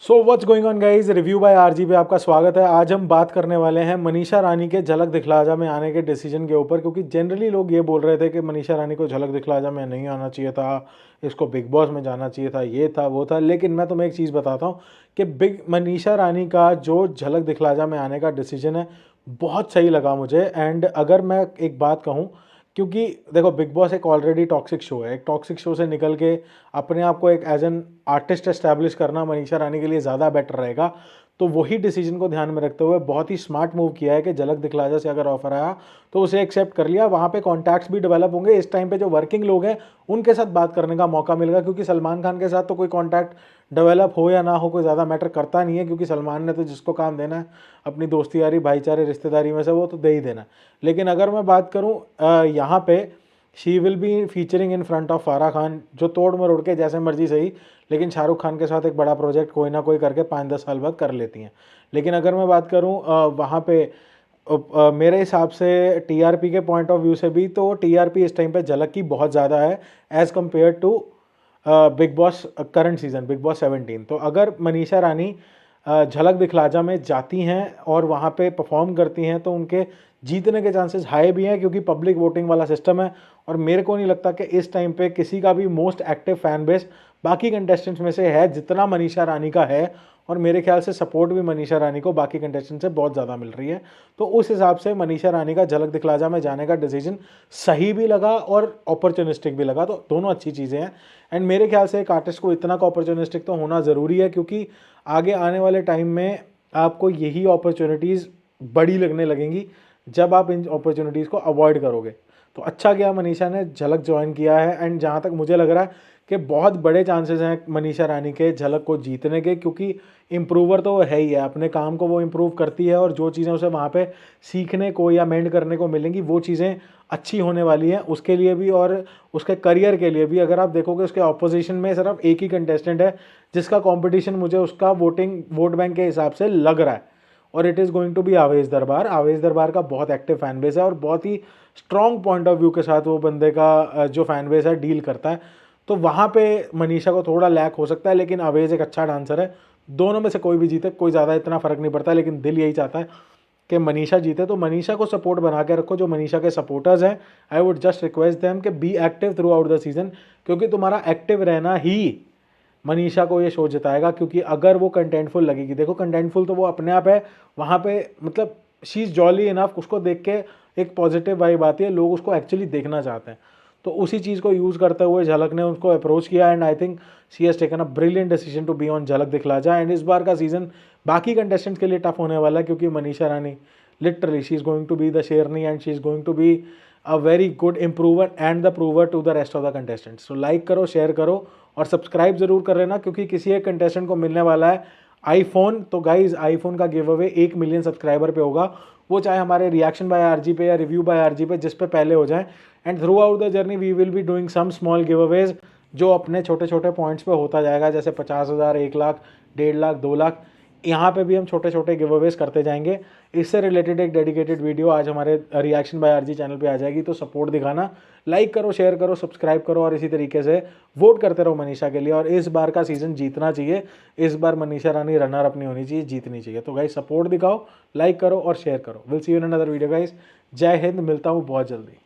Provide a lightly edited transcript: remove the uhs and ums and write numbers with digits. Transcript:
So what's going on guys, review by RG पे आपका स्वागत है। आज हम बात करने वाले हैं मनीषा रानी के झलक दिखला जा में आने के डिसीजन के ऊपर, क्योंकि जनरली लोग ये बोल रहे थे कि मनीषा रानी को झलक दिखला जा में नहीं आना चाहिए था, इसको बिग बॉस में जाना चाहिए था, ये था वो था। लेकिन मैं तुम्हें एक चीज़ बताता हूँ कि बिग मनीषा रानी का जो झलक दिखला जा में आने का डिसीजन है बहुत सही लगा मुझे। एंड अगर मैं एक बात कहूँ, क्योंकि देखो बिग बॉस एक ऑलरेडी टॉक्सिक शो है, एक टॉक्सिक शो से निकल के अपने आप को एक एज एन आर्टिस्ट एस्टैब्लिश करना मनीषा रानी के लिए ज़्यादा बेटर रहेगा। तो वही डिसीजन को ध्यान में रखते हुए बहुत ही स्मार्ट मूव किया है कि झलक दिखला जा से अगर ऑफर आया तो उसे एक्सेप्ट कर लिया। वहाँ पे कॉन्टैक्ट्स भी डेवलप होंगे, इस टाइम पे जो वर्किंग लोग हैं उनके साथ बात करने का मौका मिलेगा, क्योंकि सलमान खान के साथ तो कोई कॉन्टैक्ट डेवलप हो या ना हो कोई ज़्यादा मैटर करता नहीं है, क्योंकि सलमान ने तो जिसको काम देना है अपनी दोस्ती यारी भाईचारे रिश्तेदारी में से वो तो दे ही देना है। लेकिन अगर मैं बात करूँ यहाँ पे she will be featuring in front of फारा खान, जो तोड़ मरोड़ के जैसे मर्जी सही, लेकिन शाहरुख खान के साथ एक बड़ा प्रोजेक्ट कोई ना कोई करके 5-10 साल बाद कर लेती हैं। लेकिन अगर मैं बात करूं वहाँ पे मेरे हिसाब से टीआरपी के पॉइंट ऑफ व्यू से भी, तो टीआरपी इस टाइम पे झलक की बहुत ज़्यादा है as compare to Bigg Boss current season, Bigg Boss 17। तो अगर मनीषा रानी झलक दिखलाजा में जाती हैं और वहाँ पे परफॉर्म करती हैं तो उनके जीतने के चांसेस हाई भी हैं, क्योंकि पब्लिक वोटिंग वाला सिस्टम है। और मेरे को नहीं लगता कि इस टाइम पे किसी का भी मोस्ट एक्टिव फैन बेस बाकी कंटेस्टेंट्स में से है जितना मनीषा रानी का है। और मेरे ख्याल से सपोर्ट भी मनीषा रानी को बाकी कंटेस्टेंट से बहुत ज़्यादा मिल रही है। तो उस हिसाब से मनीषा रानी का झलक दिखलाजा में जाने का डिसीजन सही भी लगा और अपॉर्चुनिस्टिक भी लगा। तो दोनों अच्छी चीज़ें हैं। एंड मेरे ख्याल से एक आर्टिस्ट को इतना का अपॉर्चुनिस्टिक तो होना ज़रूरी है, क्योंकि आगे आने वाले टाइम में आपको यही अपॉर्चुनिटीज़ बड़ी लगने लगेंगी जब आप इन अपॉर्चुनिटीज़ को अवॉइड करोगे। तो अच्छा गया मनीषा ने झलक ज्वाइन किया है। एंड जहाँ तक मुझे लग रहा है कि बहुत बड़े चांसेस हैं मनीषा रानी के झलक को जीतने के, क्योंकि इम्प्रूवर तो वो है ही है, अपने काम को वो इम्प्रूव करती है और जो चीज़ें उसे वहाँ पे सीखने को या मेंड करने को मिलेंगी वो चीज़ें अच्छी होने वाली हैं उसके लिए भी और उसके करियर के लिए भी। अगर आप देखोगे उसके ऑपोजिशन में सिर्फ एक ही कंटेस्टेंट है जिसका कॉम्पिटिशन मुझे उसका वोट बैंक के हिसाब से लग रहा है, और it is going to be Awez Darbar. आवेश दरबार का बहुत एक्टिव फैन बेस है और बहुत ही स्ट्रॉन्ग पॉइंट ऑफ व्यू के साथ वो बंदे का जो फैन बेस है डील करता है। तो वहाँ पे मनीषा को थोड़ा लैक हो सकता है, लेकिन आवेश एक अच्छा डांसर है। दोनों में से कोई भी जीते कोई ज़्यादा इतना फ़र्क नहीं पड़ता, लेकिन दिल यही चाहता है कि मनीषा जीते। तो मनीषा को सपोर्ट बना के रखो, जो मनीषा के सपोर्टर्स हैं I would just request them कि be active throughout the season, क्योंकि तुम्हारा एक्टिव रहना ही मनीषा को ये शो जिताएगा। क्योंकि अगर वो कंटेंटफुल लगेगी, देखो कंटेंटफुल तो वो अपने आप है, वहाँ पे मतलब शी इज़ जॉली इनफ, उसको देख के एक पॉजिटिव वाइब आती है, लोग उसको एक्चुअली देखना चाहते हैं। तो उसी चीज़ को यूज़ करते हुए झलक ने उनको अप्रोच किया and I think she has taken a brilliant decision to be on Jhalak Dikhla Jaa. And इस बार का सीज़न बाकी कंटेस्टेंट्स के लिए टफ होने वाला है, क्योंकि Manisha Rani literally she is going to be the शेरनी and she is going to be a very good improver and the prover to the rest of the contestants. So like करो, share करो और सब्सक्राइब जरूर कर लेना, क्योंकि किसी एक कंटेस्टेंट को मिलने वाला है आईफोन। तो गाइज आईफोन का गिव अवे 1 मिलियन सब्सक्राइबर पे होगा, वो चाहे हमारे रिएक्शन बाय आरजी पे या रिव्यू बाय आरजी पे, जिस पे पहले हो जाए। And throughout the journey we will be doing some small giveaways, जो अपने छोटे छोटे पॉइंट्स पे होता जाएगा, जैसे 50,000, 1 लाख, 1.5 लाख, 2 लाख। यहाँ पे भी हम छोटे छोटे गिव अवेज करते जाएंगे। इससे रिलेटेड एक डेडिकेटेड वीडियो आज हमारे रिएक्शन बाय आरजी चैनल पे आ जाएगी। तो सपोर्ट दिखाना, लाइक करो, शेयर करो, सब्सक्राइब करो और इसी तरीके से वोट करते रहो मनीषा के लिए। और इस बार का सीजन जीतना चाहिए, इस बार मनीषा रानी रनर अपनी होनी चाहिए, जीतनी चाहिए। तो गाइस सपोर्ट दिखाओ, लाइक करो और शेयर करो। Will see you in another video guys. जय हिंद, मिलता हूँ बहुत जल्दी।